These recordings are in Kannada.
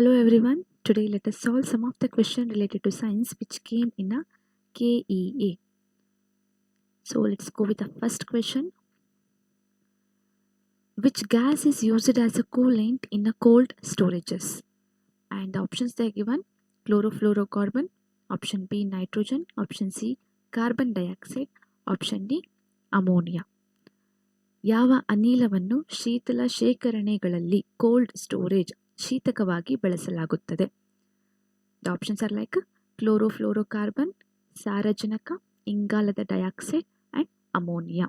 Hello everyone. Today let us solve some of the questions related to science which came in a KEA. So let's go with the first question. Which gas is used as a coolant in a cold storages? And the options they are given: chlorofluorocarbon, option B nitrogen, option C carbon dioxide, option D ammonia. ಯಾವ ಅನಿಲವನ್ನು ಶೀತಲ ಶೇಖರಣೆಗಳಲ್ಲಿ ಕೋಲ್ಡ್ ಸ್ಟೋರೇಜ್ ಶೀತಕವಾಗಿ ಬಳಸಲಾಗುತ್ತದೆ? The options are like chlorofluorocarbon, ಸಾರಜನಕ, ಇಂಗಾಲದ ಡೈಆಕ್ಸೈಡ್ ಆ್ಯಂಡ್ ಅಮೋನಿಯಾ.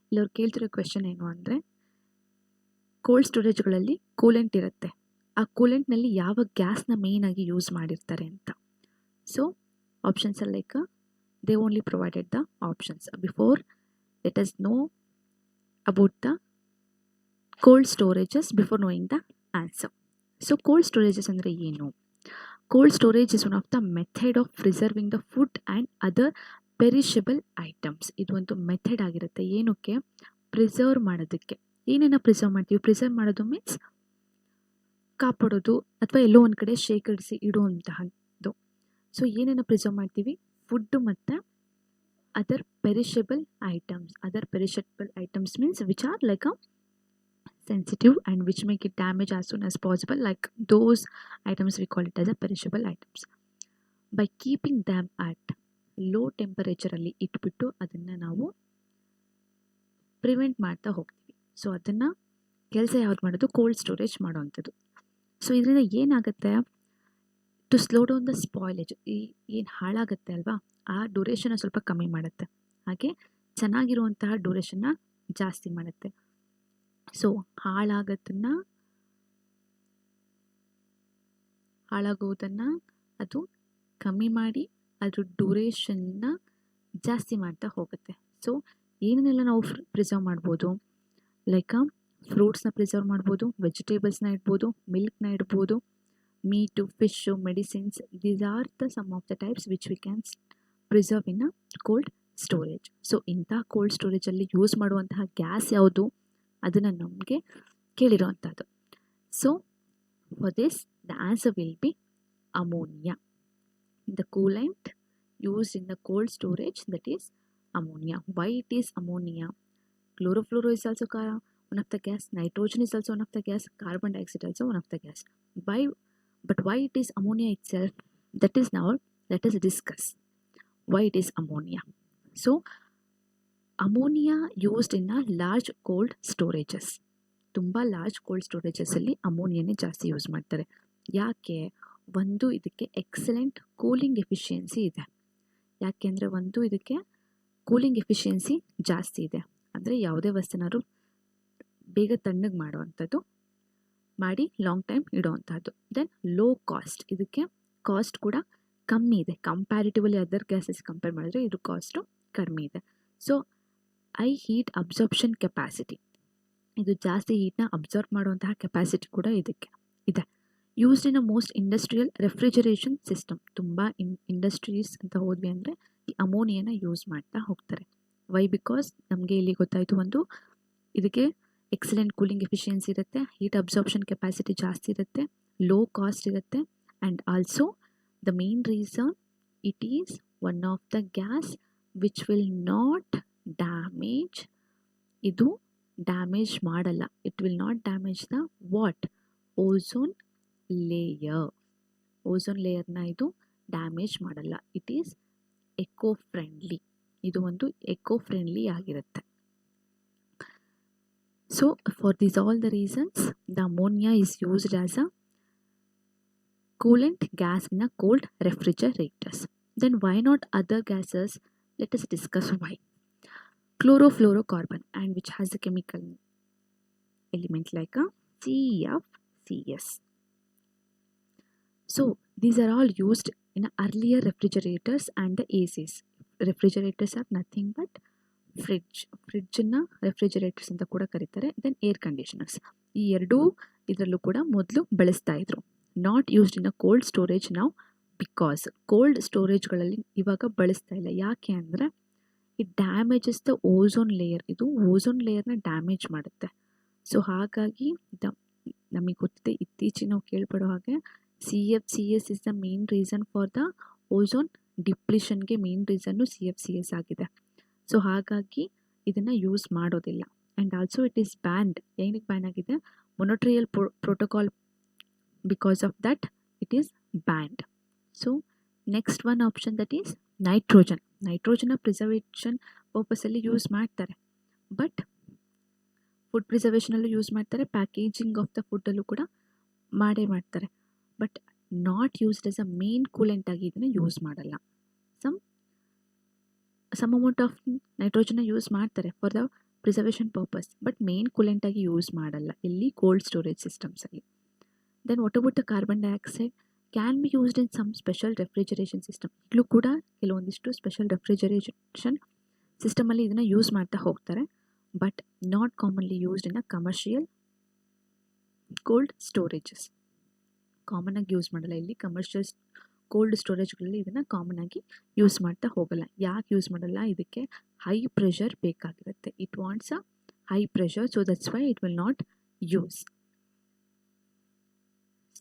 ಇಲ್ಲವ್ರು ಕೇಳ್ತಿರೋ ಕ್ವೆಶನ್ ಏನು ಅಂದರೆ, ಕೋಲ್ಡ್ ಸ್ಟೋರೇಜ್ಗಳಲ್ಲಿ ಕೂಲೆಂಟ್ ಇರುತ್ತೆ, ಆ ಕೂಲೆಂಟ್ನಲ್ಲಿ ಯಾವ ಗ್ಯಾಸ್ನ ಮೇಯ್ನಾಗಿ ಯೂಸ್ ಮಾಡಿರ್ತಾರೆ ಅಂತ. So options are like they only provided the options. Before let us know about the cold storages before knowing the answer. So cold storages ಅಂದರೆ ಏನು? Cold storage is one of the method of preserving the food and other perishable items. ಇದು ಒಂದು ಮೆಥಡ್ ಆಗಿರುತ್ತೆ. ಏನಕ್ಕೆ? ಪ್ರಿಸರ್ವ್ ಮಾಡೋದಕ್ಕೆ. ಏನೇನ ಪ್ರಿಸರ್ವ್ ಮಾಡ್ತೀವಿ? ಪ್ರಿಸರ್ವ್ ಮಾಡೋದು ಮೀನ್ಸ್ ಕಾಪಾಡೋದು ಅಥವಾ ಎಲ್ಲೋ ಒಂದು ಕಡೆ ಶೇಖರಿಸಿ ಇಡುವಂತಹದ್ದು. ಸೊ ಏನೇನ ಪ್ರಿಸರ್ವ್ ಮಾಡ್ತೀವಿ? ಫುಡ್ಡು ಮತ್ತು other perishable items. Other perishable items means which are like a sensitive and which make it damage as soon as possible, like those items we call it as a perishable items. By keeping them at low temperature ಅಲ್ಲಿ ಇಟ್ಬಿಟ್ಟು ಅದನ್ನು ನಾವು ಪ್ರಿವೆಂಟ್ ಮಾಡ್ತಾ ಹೋಗ್ತೀವಿ. ಸೊ ಅದನ್ನು ಕೆಲಸ ಯಾವ್ದು ಮಾಡೋದು? Cold storage ಮಾಡೋವಂಥದ್ದು. ಸೊ ಇದರಿಂದ ಏನಾಗುತ್ತೆ? To slow down the spoilage, ಏನು ಹಾಳಾಗುತ್ತೆ ಅಲ್ವಾ, ಆ ಡ್ಯೂರೇಷನ್ನ ಸ್ವಲ್ಪ ಕಮ್ಮಿ ಮಾಡುತ್ತೆ. ಹಾಗೆ ಚೆನ್ನಾಗಿರುವಂತಹ ಡ್ಯೂರೇಷನ್ನ ಜಾಸ್ತಿ ಮಾಡುತ್ತೆ. ಸೊ ಹಾಳಾಗೋದನ್ನು ಅದು ಕಮ್ಮಿ ಮಾಡಿ ಅದ್ರ ಡ್ಯೂರೇಷನ್ನ ಜಾಸ್ತಿ ಮಾಡ್ತಾ ಹೋಗುತ್ತೆ. ಸೊ ಏನನ್ನೆಲ್ಲ ನಾವು ಪ್ರಿಸರ್ವ್ ಮಾಡ್ಬೋದು? ಲೈಕ್ ಫ್ರೂಟ್ಸ್ನ ಪ್ರಿಸರ್ವ್ ಮಾಡ್ಬೋದು, ವೆಜಿಟೇಬಲ್ಸ್ನ ಇಡ್ಬೋದು, ಮಿಲ್ಕ್ನ ಇಡ್ಬೋದು, meat, fish, medicines. These are the some of the types which we can preserve in a cold storage. So ಇಂಥ ಕೋಲ್ಡ್ ಸ್ಟೋರೇಜಲ್ಲಿ ಯೂಸ್ ಮಾಡುವಂತಹ ಗ್ಯಾಸ್ ಯಾವುದು? ಅದನ್ನು ನಮಗೆ ಕೇಳಿರುವಂಥದ್ದು. So for this the answer will be ammonia. The coolant used in the cold storage, that is ammonia. Why it is ammonia? Chlorofluoro is also one of the gas, nitrogen is also one of the gas, carbon dioxide also one of the gas. But why it is ammonia itself? That is now let us discuss why it is ammonia. So ammonia used in a large cold storages. ತುಂಬ ಲಾರ್ಜ್ ಕೋಲ್ಡ್ ಸ್ಟೋರೇಜಸಲ್ಲಿ ಅಮೋನಿಯಾನೇ ಜಾಸ್ತಿ ಯೂಸ್ ಮಾಡ್ತಾರೆ. ಯಾಕೆ? ಒಂದು ಇದಕ್ಕೆ ಎಕ್ಸಲೆಂಟ್ ಕೂಲಿಂಗ್ ಎಫಿಷಿಯನ್ಸಿ ಇದೆ. ಯಾಕೆಂದರೆ ಒಂದು ಇದಕ್ಕೆ ಕೂಲಿಂಗ್ ಎಫಿಷಿಯನ್ಸಿ ಜಾಸ್ತಿ ಇದೆ. ಅಂದರೆ ಯಾವುದೇ ವಸ್ತುನಾದ್ರು ಬೇಗ ತಣ್ಣಗೆ ಮಾಡುವಂಥದ್ದು, ಮಾಡಿ ಲಾಂಗ್ ಟೈಮ್ ಇಡುವಂಥದ್ದು. ದೆನ್ ಲೋ ಕಾಸ್ಟ್, ಇದಕ್ಕೆ ಕಾಸ್ಟ್ ಕೂಡ ಕಮ್ಮಿ ಇದೆ. ಕಂಪ್ಯಾರಿಟಿವ್ಲಿ ಅದರ್ ಗ್ಯಾಸಸ್ ಕಂಪೇರ್ ಮಾಡಿದ್ರೆ ಇದು ಕಾಸ್ಟು ಕಡಿಮೆ ಇದೆ. So I heat absorption capacity, ಇದು ಜಾಸ್ತಿ ಹೀಟ್ನ ಅಬ್ಸರ್ವ್ ಮಾಡುವಂತಹ ಕೆಪಾಸಿಟಿ ಕೂಡ ಇದಕ್ಕೆ ಇದೆ. Used in a most industrial refrigeration system. ತುಂಬ ಇಂಡಸ್ಟ್ರೀಸ್ ಅಂತ ಹೋದ್ವಿ ಅಂದರೆ ಈ ಅಮೋನಿಯಾನ ಯೂಸ್ ಮಾಡ್ತಾ ಹೋಗ್ತಾರೆ. ವೈ? ಬಿಕಾಸ್ ನಮಗೆ ಇಲ್ಲಿ ಗೊತ್ತಾಯಿತು, ಒಂದು ಇದಕ್ಕೆ ಎಕ್ಸಲೆಂಟ್ ಕೂಲಿಂಗ್ ಎಫಿಷಿಯನ್ಸಿ ಇರುತ್ತೆ, ಹೀಟ್ ಅಬ್ಸಾರ್ಪ್ಷನ್ ಕೆಪಾಸಿಟಿ ಜಾಸ್ತಿ ಇರುತ್ತೆ, ಲೋ ಕಾಸ್ಟ್ ಇರುತ್ತೆ, and also the main reason it is one of the gas which will not damage. ಇದು ಡ್ಯಾಮೇಜ್ ಮಾಡಲ್ಲ. It will not damage the what? Ozone layer. Ozone ಲೇಯರ್ನ ಇದು ಡ್ಯಾಮೇಜ್ ಮಾಡಲ್ಲ. It is eco friendly. ಇದು ಒಂದು ಎಕೋ ಫ್ರೆಂಡ್ಲಿ ಆಗಿರುತ್ತೆ. So for these all the reasons, the ammonia is used as a coolant gas in a cold refrigerators. Then why not other gases? Let us discuss why. Chlorofluorocarbon, and which has a chemical element like a CFCs. So these are all used in earlier refrigerators and the ACs. Refrigerators are nothing but ಫ್ರಿಡ್ಜನ್ನು ರೆಫ್ರಿಜರೇಟರ್ಸ್ ಅಂತ ಕೂಡ ಕರೀತಾರೆ. Then air conditioners. ಈ ಎರಡೂ ಇದರಲ್ಲೂ ಕೂಡ ಮೊದಲು ಬಳಸ್ತಾ ಇದ್ರು. Not used in a cold storage ನಾವು, ಬಿಕಾಸ್ ಕೋಲ್ಡ್ ಸ್ಟೋರೇಜ್ಗಳಲ್ಲಿ ಇವಾಗ ಬಳಸ್ತಾ ಇಲ್ಲ. ಯಾಕೆ ಅಂದರೆ it damages the ozone layer. ಇದು ಓಝೋನ್ ಲೇಯರ್ನ ಡ್ಯಾಮೇಜ್ ಮಾಡುತ್ತೆ. ಸೊ ಹಾಗಾಗಿ ದ ನಮಗೆ ಗೊತ್ತಿದೆ, ಇತ್ತೀಚೆಗೆ ನಾವು ಕೇಳ್ಪಡೋ ಹಾಗೆ CFCS is the main reason for the ozone ಡಿಪ್ಲಿಷನ್ಗೆ ಮೇನ್ ರೀಸನ್ನು CFCS ಆಗಿದೆ. ಸೊ ಹಾಗಾಗಿ ಇದನ್ನು ಯೂಸ್ ಮಾಡೋದಿಲ್ಲ. And also it is banned. ಏನಕ್ಕೆ ಬ್ಯಾನ್ ಆಗಿದೆ? Montreal protocol, because of that it is banned. So next one option that is nitrogen. ನೈಟ್ರೋಜನ್ನ ಪ್ರಿಸರ್ವೇಷನ್ ಪರ್ಪಸಲ್ಲಿ ಯೂಸ್ ಮಾಡ್ತಾರೆ, ಬಟ್ ಫುಡ್ ಪ್ರಿಸರ್ವೇಷನಲ್ಲೂ ಯೂಸ್ ಮಾಡ್ತಾರೆ, ಪ್ಯಾಕೇಜಿಂಗ್ ಆಫ್ ದ ಫುಡ್ಡಲ್ಲೂ ಕೂಡ ಮಾಡೇ ಮಾಡ್ತಾರೆ, but not used as a main coolant ಆಗಿ ಇದನ್ನು ಯೂಸ್ ಮಾಡಲ್ಲ. ಸಮ್ ಅಮೌಂಟ್ ಆಫ್ ನೈಟ್ರೋಜನ್ನ ಯೂಸ್ ಮಾಡ್ತಾರೆ for the preservation purpose, but main coolant ಆಗಿ ಯೂಸ್ ಮಾಡಲ್ಲ ಇಲ್ಲಿ ಕೋಲ್ಡ್ ಸ್ಟೋರೇಜ್ ಸಿಸ್ಟಮ್ಸಲ್ಲಿ. Then what about the carbon dioxide can be used in some special refrigeration system. ಇಲ್ಲೂ ಕೂಡ ಕೆಲವೊಂದಿಷ್ಟು ಸ್ಪೆಷಲ್ ರೆಫ್ರಿಜರೇಷನ್ ಸಿಸ್ಟಮಲ್ಲಿ ಇದನ್ನು ಯೂಸ್ ಮಾಡ್ತಾ ಹೋಗ್ತಾರೆ, but not commonly used in a commercial cold storages. Common ಆಗಿ ಯೂಸ್ ಮಾಡಲ್ಲ ಇಲ್ಲಿ ಕಮರ್ಷಿಯಲ್ ಕೋಲ್ಡ್ ಸ್ಟೋರೇಜ್ಗಳಲ್ಲಿ ಇದನ್ನು ಕಾಮನ್ ಆಗಿ ಯೂಸ್ ಮಾಡ್ತಾ ಹೋಗಲ್ಲ. ಯಾಕೆ ಯೂಸ್ ಮಾಡಲ್ಲ? ಇದಕ್ಕೆ ಹೈ ಪ್ರೆಷರ್ ಬೇಕಾಗಿರುತ್ತೆ. It wants a high pressure, so that's why it will not use.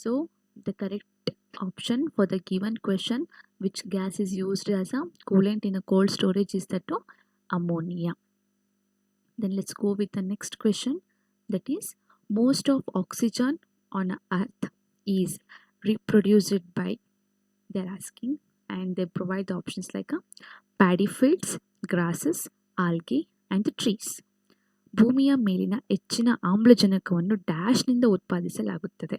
So the correct option for the given question, which gas is used as a coolant in a cold storage, is that of ammonia. Then let's go with the next question, that is most of oxygen on earth is reproduced by, they're asking, and they provide the options like paddy fields, grasses, algae and the trees. ಭೂಮಿಯ ಮೇಲಿನ ಹೆಚ್ಚಿನ ಆಮ್ಲಜನಕವನ್ನು ಡ್ಯಾಶ್ನಿಂದ ಉತ್ಪಾದಿಸಲಾಗುತ್ತದೆ.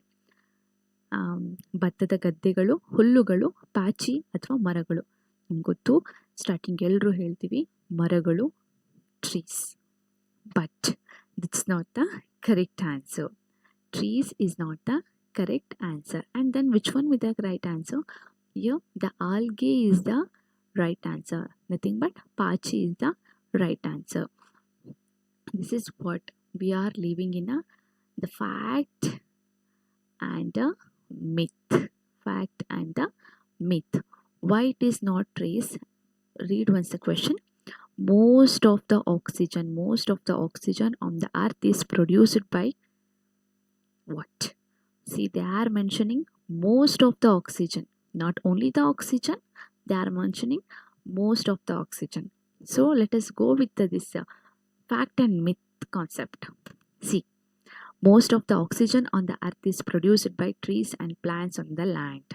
ಭತ್ತದ ಗದ್ದೆಗಳು, ಹುಲ್ಲುಗಳು, ಪಾಚಿ ಅಥವಾ ಮರಗಳು. ನಮ್ಗೆ ಗೊತ್ತು, ಸ್ಟಾರ್ಟಿಂಗ್ ಎಲ್ಲರೂ ಹೇಳ್ತೀವಿ ಮರಗಳು, trees, but that's not the correct answer. Trees is not the correct answer. And then which one with the right answer? Here the algae is the right answer. Nothing but pachi is the right answer. This is what we are living in the fact and the myth. Fact and the myth. Why it is not trace? Read once the question. Most of the oxygen on the earth is produced by what? See, they are mentioning most of the oxygen. Not only the oxygen, they are mentioning most of the oxygen. So let us go with this fact and myth concept. See, most of the oxygen on the earth is produced by trees and plants on the land.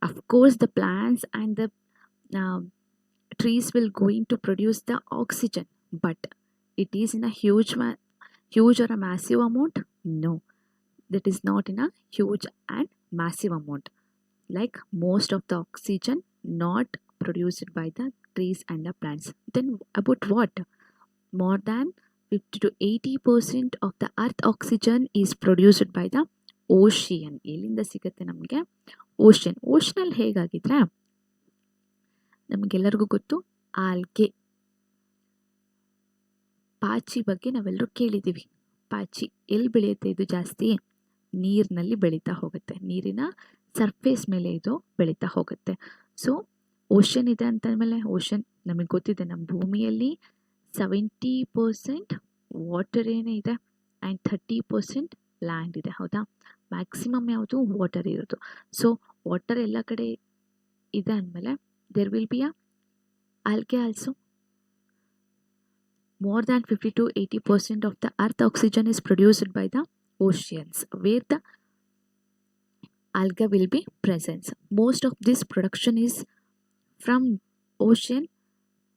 Of course, the plants and the trees will going to produce the oxygen, but it is in a huge or a massive amount? No, that is not in a huge and massive amount. Like most of the oxygen not produced by the trees and the plants. Then about what? More than 50 to 80% of the earth oxygen is produced by the ocean. ಎಲ್ಲಿಂದ ಸಿಗುತ್ತೆ ನಮಗೆ? ಓಷನ್. ಓಷನಲ್ಲಿ ಹೇಗಾಗಿದ್ರೆ ನಮಗೆಲ್ಲರಿಗೂ ಗೊತ್ತು ಆಲ್ಗೆ, ಪಾಚಿ ಬಗ್ಗೆ ನಾವೆಲ್ಲರೂ ಕೇಳಿದ್ದೀವಿ. ಪಾಚಿ ಎಲ್ಲಿ ಬೆಳೆಯುತ್ತೆ? ಇದು ಜಾಸ್ತಿ ನೀರಿನಲ್ಲಿ ಬೆಳೀತಾ ಹೋಗುತ್ತೆ, ನೀರಿನ ಸರ್ಫೇಸ್ ಮೇಲೆ ಇದು ಬೆಳೀತಾ ಹೋಗುತ್ತೆ. ಸೊ ಓಷನ್ ಇದೆ ಅಂತಂದಮೇಲೆ, ಓಷನ್ ನಮಗೆ ಗೊತ್ತಿದೆ, ನಮ್ಮ ಭೂಮಿಯಲ್ಲಿ 70% ವಾಟರ್ ಏನೇ ಇದೆ ಆ್ಯಂಡ್ 30% ಲ್ಯಾಂಡ್ ಇದೆ, ಹೌದಾ? ಮ್ಯಾಕ್ಸಿಮಮ್ ಯಾವುದು? ವಾಟರ್ ಇರೋದು. ಸೊ ವಾಟರ್ ಎಲ್ಲ ಕಡೆ ಇದೆ ಅಂದಮೇಲೆ there will be a algae also. More than 50 to 80% of the earth oxygen is produced by the oceans, where the algae will be present. Most of this production is from ocean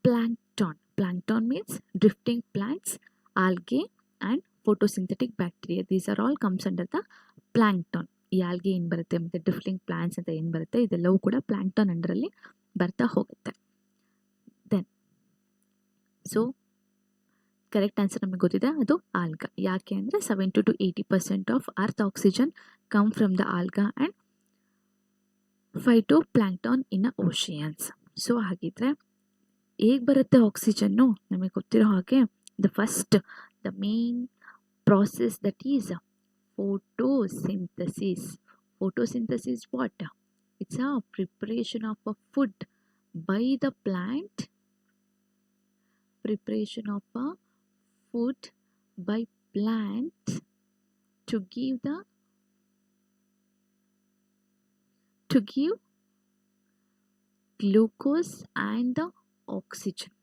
plankton. Plankton means drifting plants, algae and photosynthetic bacteria. These are all comes under the plankton. ಈ ಆಲ್ಗೆ ಏನು ಬರುತ್ತೆ ಮತ್ತು ಡ್ರಿಫ್ಟಿಂಗ್ ಪ್ಲಾಂಟ್ಸ್ ಅಂತ ಏನು ಬರುತ್ತೆ, ಇದೆಲ್ಲವೂ ಕೂಡ ಪ್ಲಾಂಕ್ಟನ್ ಅಂಡರಲ್ಲಿ ಬರ್ತಾ ಹೋಗುತ್ತೆ. ದೆನ್ ಸೊ ಕರೆಕ್ಟ್ ಆನ್ಸರ್ ನಮಗೆ ಗೊತ್ತಿದೆ, ಅದು ಆಲ್ಗಾ. ಯಾಕೆ ಅಂದರೆ 70 to 80% of earth oxygen come from the alga and phytoplankton in oceans. So ಹಾಗಿದ್ರೆ ಹೇಗೆ ಬರುತ್ತೆ ಆಕ್ಸಿಜನ್ನು? ನಮಗೆ ಗೊತ್ತಿರೋ ಹಾಗೆ the main process that is photosynthesis. Photosynthesis what? It's a preparation of a food by the plant. Preparation of a food by plant to give the to give glucose and the oxygen.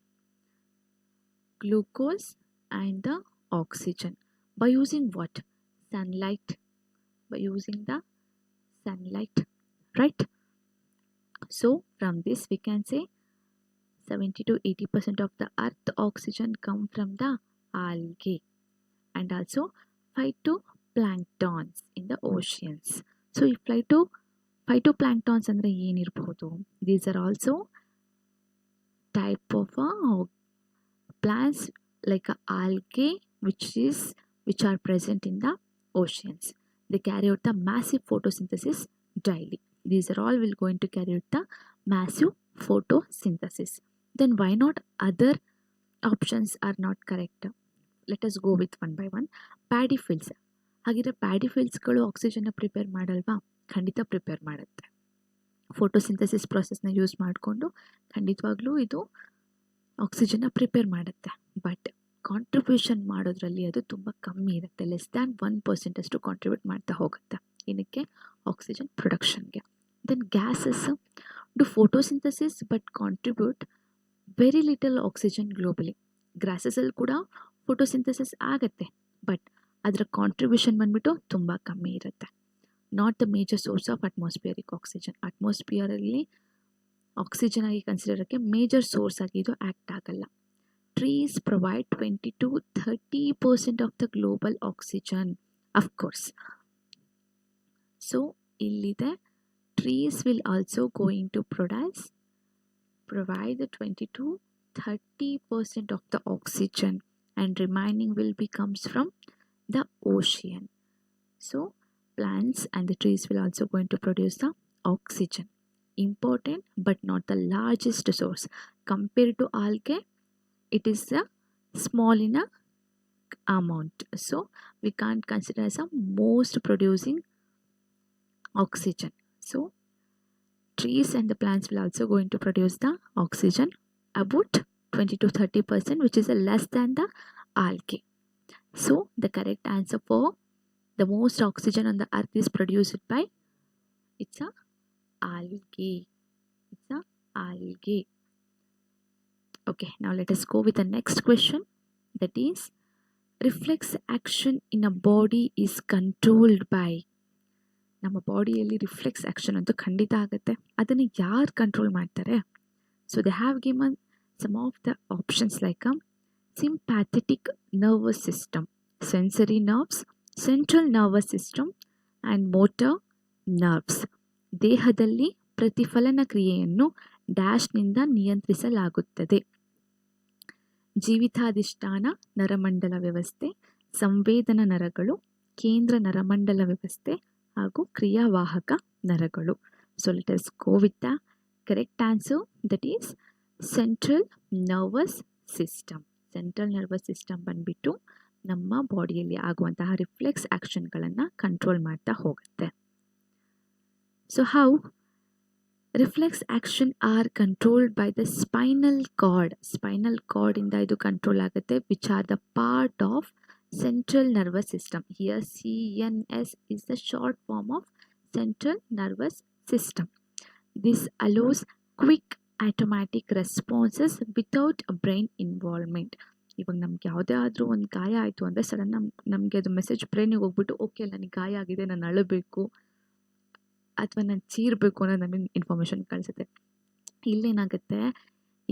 Glucose and the oxygen by using what? Sunlight. By using the sunlight, right? So from this we can say 70 to 80% of the earth oxygen come from the algae, and also phytoplanktons in the oceans. So ಈ phytoplanktons ಅಂದ್ರೆ ಏನಿರಬಹುದು? These are also type of plants like algae which are present in the oceans. They carry out the massive photosynthesis daily. These are all will going to carry out the massive photosynthesis. Then why not other options are not correct? Let us go with one by one. Paddy fields. ಹಾಗಿದ್ರೆ ಪ್ಯಾಡಿ ಫೀಲ್ಡ್ಸ್ಗಳು ಆಕ್ಸಿಜನ್ನ ಪ್ರಿಪೇರ್ ಮಾಡಲ್ವಾ? ಖಂಡಿತ ಪ್ರಿಪೇರ್ ಮಾಡುತ್ತೆ. ಫೋಟೋಸಿಂಥಸಿಸ್ ಪ್ರಾಸೆಸ್ನ ಯೂಸ್ ಮಾಡಿಕೊಂಡು ಖಂಡಿತವಾಗ್ಲೂ ಇದು ಆಕ್ಸಿಜನ್ನ ಪ್ರಿಪೇರ್ ಮಾಡುತ್ತೆ. ಬಟ್ ಕಾಂಟ್ರಿಬ್ಯೂಷನ್ ಮಾಡೋದ್ರಲ್ಲಿ ಅದು ತುಂಬ ಕಮ್ಮಿ ಇರುತ್ತೆ. ಲೆಸ್ ದ್ಯಾನ್ 1% ಅಷ್ಟು ಕಾಂಟ್ರಿಬ್ಯೂಟ್ ಮಾಡ್ತಾ ಹೋಗುತ್ತೆ. ಏನಕ್ಕೆ? ಆಕ್ಸಿಜನ್ ಪ್ರೊಡಕ್ಷನ್ಗೆ. Then gases do photosynthesis but contribute very little oxygen globally. ಗ್ರಾಸಸಲ್ಲಿ ಕೂಡ ಫೋಟೋಸಿಂಥಸಿಸ್ ಆಗುತ್ತೆ, ಬಟ್ ಅದರ ಕಾಂಟ್ರಿಬ್ಯೂಷನ್ ಬಂದ್ಬಿಟ್ಟು ತುಂಬ ಕಮ್ಮಿ ಇರುತ್ತೆ. Not the major source of atmospheric oxygen. ಅಟ್ಮಾಸ್ಫಿಯರಲ್ಲಿ ಆಕ್ಸಿಜನ್ ಆಗಿ ಕನ್ಸಿಡರಕ್ಕೆ ಮೇಜರ್ ಸೋರ್ಸ್ ಆಗಿ ಇದು ಆ್ಯಕ್ಟ್ ಆಗಲ್ಲ. Trees provide 20 to 30% of the global oxygen of course. So ಇಲ್ಲಿದೆ trees will also going to provide the 20 to 30% of the oxygen, and remaining will be comes from the ocean. So plants and the trees will also going to produce the oxygen. Important but not the largest source. Compared to algae, it is a small in a amount. So we can't consider as a most producing oxygen. So trees and the plants will also going to produce the oxygen about 20 to 30%, which is less than the algae. So the correct answer for the most oxygen on the earth is produced by it's a algae. It's a algae. Okay, now let us go with the next question. That is, reflex action in a body is controlled by. ನಮ್ಮ ಬಾಡಿಯಲ್ಲಿ ರಿಫ್ಲೆಕ್ಸ್ ಆ್ಯಕ್ಷನ್ ಅಂತೂ ಖಂಡಿತ ಆಗುತ್ತೆ. ಅದನ್ನು ಯಾರು ಕಂಟ್ರೋಲ್ ಮಾಡ್ತಾರೆ? So they have given some of the options like sympathetic nervous system, sensory nerves, central nervous system and motor nerves. ದೇಹದಲ್ಲಿ ಪ್ರತಿಫಲನ ಕ್ರಿಯೆಯನ್ನು ಡ್ಯಾಶ್ನಿಂದ ನಿಯಂತ್ರಿಸಲಾಗುತ್ತದೆ. ಜೀವಿತಾಧಿಷ್ಠಾನ ನರಮಂಡಲ ವ್ಯವಸ್ಥೆ, ಸಂವೇದನ ನರಗಳು, ಕೇಂದ್ರ ನರಮಂಡಲ ವ್ಯವಸ್ಥೆ ಹಾಗೂ ಕ್ರಿಯಾವಾಹಕ ನರಗಳು. So let us go with the correct answer. That is central nervous system. Central nervous system ಬಂದ್ಬಿಟ್ಟು ನಮ್ಮ ಬಾಡಿಯಲ್ಲಿ ಆಗುವಂತಹ ರಿಫ್ಲೆಕ್ಸ್ ಆ್ಯಕ್ಷನ್ಗಳನ್ನು ಕಂಟ್ರೋಲ್ ಮಾಡ್ತಾ ಹೋಗುತ್ತೆ. So how reflex action R controlled by the spinal cord. Spinal ಕಾರ್ಡಿಂದ ಇದು ಕಂಟ್ರೋಲ್ ಆಗುತ್ತೆ, which are the part of central nervous system. Here CNS is the short form of central nervous system. This allows quick automatic responses without brain involvement. ಇವಾಗ ನಮ್ಗೆ ಯಾವುದೇ ಆದರೂ ಒಂದು ಗಾಯ ಆಯಿತು ಅಂದರೆ ಸಡನ್ ನಮಗೆ ಅದು ಮೆಸೇಜ್ ಬ್ರೈನಿಗೆ ಹೋಗ್ಬಿಟ್ಟು ಓಕೆ ನನಗೆ ಗಾಯ ಆಗಿದೆ, ನಾನು ಅಳಬೇಕು ಅಥವಾ ನಾನು ಚೀರಬೇಕು ಅನ್ನೋದು ನಮಗೆ ಇನ್ಫಾರ್ಮೇಷನ್ ಕಳಿಸುತ್ತೆ. ಇಲ್ಲೇನಾಗುತ್ತೆ,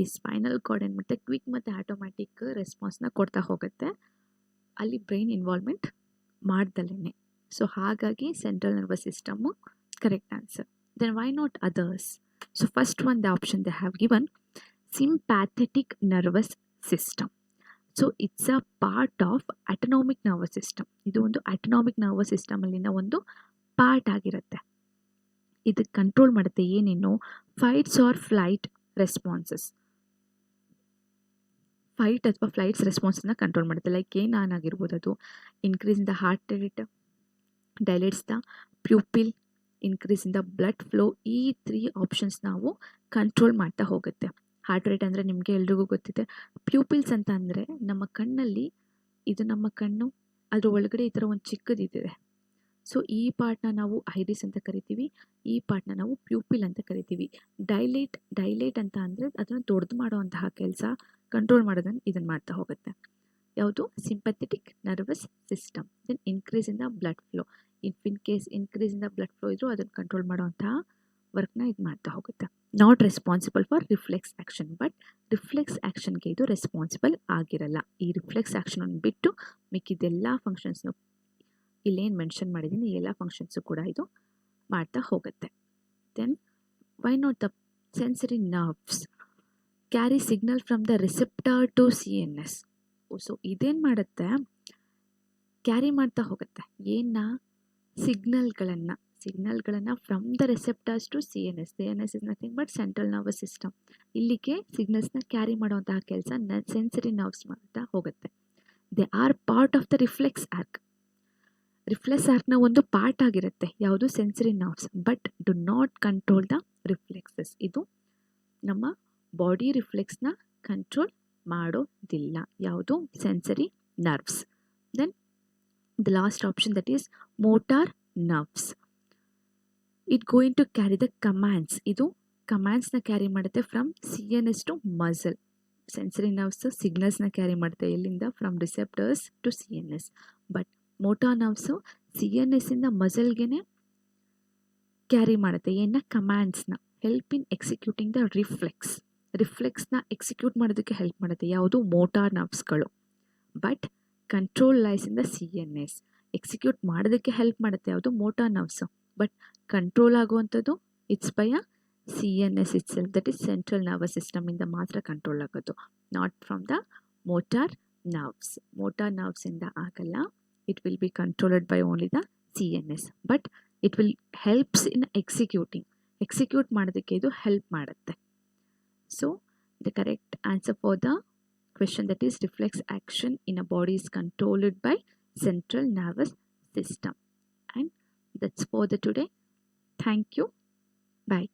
ಈ ಸ್ಪೈನಲ್ ಕಾರ್ಡ್ ಏನು ಮಾಡುತ್ತೆ, ಕ್ವಿಕ್ ಮತ್ತು ಆಟೋಮ್ಯಾಟಿಕ್ ರೆಸ್ಪಾನ್ಸ್ನ ಕೊಡ್ತಾ ಹೋಗುತ್ತೆ, ಅಲ್ಲಿ ಬ್ರೈನ್ ಇನ್ವಾಲ್ವ್ಮೆಂಟ್ ಮಾಡ್ದಲೇ. ಸೊ ಹಾಗಾಗಿ central nervous system correct answer. Then why not others? So first one the option they have given sympathetic nervous system. So it's a part of autonomic nervous system. ಇದು ಒಂದು ಆಟೋನಾಮಿಕ್ ನರ್ವಸ್ ಸಿಸ್ಟಮಲ್ಲಿನ ಒಂದು ಪಾರ್ಟ್ ಆಗಿರುತ್ತೆ. ಇದು ಕಂಟ್ರೋಲ್ ಮಾಡುತ್ತೆ ಏನೇನು, fights or flight responses. Fight ಅಥವಾ ಫ್ಲೈಟ್ಸ್ ರೆಸ್ಪಾನ್ಸನ್ನು ಕಂಟ್ರೋಲ್ ಮಾಡುತ್ತೆ. ಲೈಕ್ ಏನಾಗಿರ್ಬೋದು, ಅದು increase in the heart rate, dilates the pupil, increase in the blood flow. ಈ 3 ಆಪ್ಷನ್ಸ್ ನಾವು ಕಂಟ್ರೋಲ್ ಮಾಡ್ತಾ ಹೋಗುತ್ತೆ. ಹಾರ್ಟ್ ರೇಟ್ ಅಂದರೆ ನಿಮಗೆ ಎಲ್ರಿಗೂ ಗೊತ್ತಿದೆ. ಪ್ಯೂಪಿಲ್ಸ್ ಅಂತ ಅಂದರೆ ನಮ್ಮ ಕಣ್ಣಲ್ಲಿ, ಇದು ನಮ್ಮ ಕಣ್ಣು, ಅದ್ರ ಒಳಗಡೆ ಈ ಥರ ಒಂದು ಚಿಕ್ಕದಿದೆ. ಸೊ ಈ ಪಾರ್ಟ್ನ ನಾವು ಐರಿಸ್ ಅಂತ ಕರಿತೀವಿ, ಈ ಪಾರ್ಟ್ನ ನಾವು ಪ್ಯೂಪಿಲ್ ಅಂತ ಕರಿತೀವಿ. ಡೈಲೇಟ್ ಅಂತ ಅಂದರೆ ಅದನ್ನು ದೊಡ್ಡದು ಮಾಡುವಂತಹ ಕೆಲಸ, ಕಂಟ್ರೋಲ್ ಮಾಡೋದನ್ನು ಇದನ್ನು ಮಾಡ್ತಾ ಹೋಗುತ್ತೆ. ಯಾವುದು? Sympathetic nervous system. Then increase in the blood flow. In case increase in the blood flow ಇದ್ದರೂ ಅದನ್ನು ಕಂಟ್ರೋಲ್ ಮಾಡುವಂತಹ ವರ್ಕ್ನ ಇದು ಮಾಡ್ತಾ ಹೋಗುತ್ತೆ. Not responsible for reflex action, but reflex ಆ್ಯಕ್ಷನ್ಗೆ ಇದು ರೆಸ್ಪಾನ್ಸಿಬಲ್ ಆಗಿರಲ್ಲ. ಈ ರಿಫ್ಲೆಕ್ಸ್ ಆ್ಯಕ್ಷನನ್ನು ಬಿಟ್ಟು ಮಿಕ್ಕಿದೆಲ್ಲ ಫಂಕ್ಷನ್ಸ್ನು ಇಲ್ಲೇನು ಮೆನ್ಷನ್ ಮಾಡಿದ್ದೀನಿ ಈ ಎಲ್ಲ ಫಂಕ್ಷನ್ಸು ಕೂಡ ಇದು ಮಾಡ್ತಾ ಹೋಗುತ್ತೆ. Then why not the sensory nerves carry signal from the receptor to CNS. So ಇದೇನು ಮಾಡುತ್ತೆ? ಕ್ಯಾರಿ ಮಾಡ್ತಾ ಹೋಗುತ್ತೆ ಏನ? ಸಿಗ್ನಲ್ಗಳನ್ನು from the receptors to CNS. CNS is nothing but central nervous system. ಇಲ್ಲಿಗೆ ಸಿಗ್ನಲ್ಸ್ನ ಕ್ಯಾರಿ ಮಾಡುವಂತಹ ಕೆಲಸ ಸೆನ್ಸರಿ ನರ್ವ್ಸ್ ಮಾಡ್ತಾ ಹೋಗುತ್ತೆ. They are part of the reflex arc. Reflex ಆರ್ಕ್ನ ಒಂದು ಪಾರ್ಟ್ ಆಗಿರುತ್ತೆ ಯಾವುದು? Sensory nerves, but do not control the reflexes. ಇದು ನಮ್ಮ ಬಾಡಿ ರಿಫ್ಲೆಕ್ಸ್ನ ಕಂಟ್ರೋಲ್ ಮಾಡೋದಿಲ್ಲ. ಯಾವುದು? Sensory nerves. Then the last option that is motor nerves. It going to carry the commands. ಇದು ಕಮ್ಯಾಂಡ್ಸ್ನ ಕ್ಯಾರಿ ಮಾಡುತ್ತೆ from CNS to muscle. Sensory nerves ಸಿಗ್ನಲ್ಸ್ನ ಕ್ಯಾರಿ ಮಾಡುತ್ತೆ ಎಲ್ಲಿಂದ? From receptors to CNS. But motor nerves CNS ಇಂದ ಮಸಲ್ಗೆ ಕ್ಯಾರಿ ಮಾಡುತ್ತೆ ಏನ? ಕಮ್ಯಾಂಡ್ಸ್ನ. ಹೆಲ್ಪ್ ಇನ್ ಎಕ್ಸಿಕ್ಯೂಟಿಂಗ್ ದ ರಿಫ್ಲೆಕ್ಸ್ನ ಎಕ್ಸಿಕ್ಯೂಟ್ ಮಾಡೋದಕ್ಕೆ ಹೆಲ್ಪ್ ಮಾಡುತ್ತೆ ಯಾವುದು? ಮೋಟಾರ್ ನರ್ವ್ಸ್ಗಳು. But control lies in the CNS. Execute ಮಾಡೋದಕ್ಕೆ ಹೆಲ್ಪ್ ಮಾಡುತ್ತೆ ಯಾವುದು? Motor nerves. ಬಟ್ ಕಂಟ್ರೋಲ್ ಆಗುವಂಥದ್ದು it's by a CNS itself, that is central nervous ಸಿಸ್ಟಮಿಂದ ಮಾತ್ರ ಕಂಟ್ರೋಲ್ ಆಗೋದು, not from the motor nerves. Motor ನರ್ವ್ಸಿಂದ ಆಗಲ್ಲ. It will be controlled by only the CNS, but it will helps in execute ಮಾಡೋದಕ್ಕೆ ಇದು ಹೆಲ್ಪ್ ಮಾಡುತ್ತೆ. So the correct answer for the question that is reflex action in a body is controlled by central nervous system. And that's for the today. Thank you. Bye.